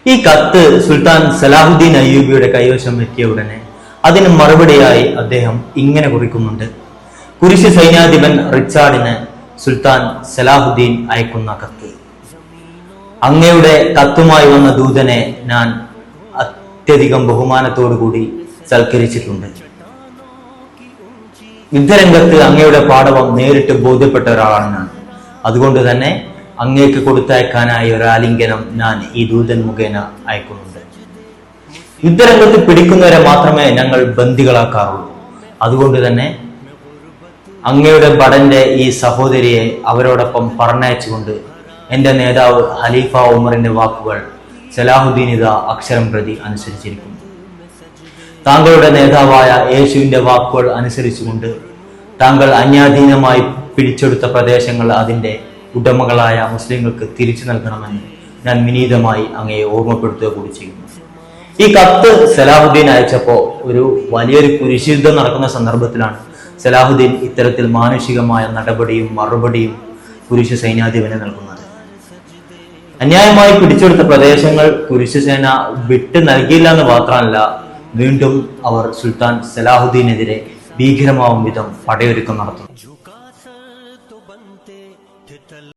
ഈ കത്ത് സുൽത്താൻ സലാഹുദ്ദീൻ അയ്യൂബിയുടെ കൈവശം എത്തിയ ഉടനെ അതിന് മറുപടിയായി അദ്ദേഹം ഇങ്ങനെ കുറിക്കുന്നുണ്ട്: കുരിശ് സൈന്യാധിപൻ റിച്ചാർഡിന് സുൽത്താൻ സലാഹുദ്ദീൻ അയക്കുന്ന കത്ത്. അങ്ങയുടെ കത്തുമായി വന്ന ദൂതനെ ഞാൻ അത്യധികം ബഹുമാനത്തോടുകൂടി സൽക്കരിച്ചിട്ടുണ്ട്. യുദ്ധരംഗത്ത് അങ്ങയുടെ പാടവം നേരിട്ട് ബോധ്യപ്പെട്ട ഒരാളാണ് ഞാൻ. അതുകൊണ്ട് തന്നെ അങ്ങേക്ക് കൊടുത്തയക്കാനായി ഒരു ആലിംഗനം ഞാൻ ഈ ദൂതൻ മുഖേന അയക്കുന്നുണ്ട്. യുദ്ധരംഗത്ത് പിടിക്കുന്നവരെ മാത്രമേ ഞങ്ങൾ ബന്ദികളാക്കാറുള്ളൂ. അതുകൊണ്ട് തന്നെ അങ്ങയുടെ ഭടന്റെ ഈ സഹോദരിയെ അവരോടൊപ്പം പറഞ്ഞയച്ചുകൊണ്ട് എന്റെ നേതാവ് ഖലീഫ ഉമറിന്റെ വാക്കുകൾ സലാഹുദ്ദീൻ ഇതാ അക്ഷരം പ്രതി അനുസരിച്ചിരിക്കുന്നു. താങ്കളുടെ നേതാവായ യേശുവിന്റെ വാക്കുകൾ അനുസരിച്ചുകൊണ്ട് താങ്കൾ അന്യാധീനമായി പിടിച്ചെടുത്ത പ്രദേശങ്ങൾ അതിന്റെ ഉടമകളായ മുസ്ലിങ്ങൾക്ക് തിരിച്ചു നൽകണമെന്ന് ഞാൻ വിനീതമായി അങ്ങയെ ഓർമ്മപ്പെടുത്തുക കൂടി ചെയ്യുന്നു. ഈ കത്ത് സലാഹുദ്ദീൻ അയച്ചപ്പോ ഒരു വലിയൊരു കുരിശുയുദ്ധം നടക്കുന്ന സന്ദർഭത്തിലാണ് സലാഹുദ്ദീൻ ഇത്തരത്തിൽ മാനുഷികമായ നടപടിയും മറുപടിയും കുരിശ് സൈന്യാധിപന് നൽകുന്നത്. അന്യായമായി പിടിച്ചെടുത്ത പ്രദേശങ്ങൾ കുരിശ് സേന വിട്ടു നൽകിയില്ല എന്ന് മാത്രമല്ല, വീണ്ടും അവർ സുൽത്താൻ സലാഹുദ്ദീനെതിരെ ഭീകരമാവും വിധം പടയൊരുക്കം നടത്തുന്നു.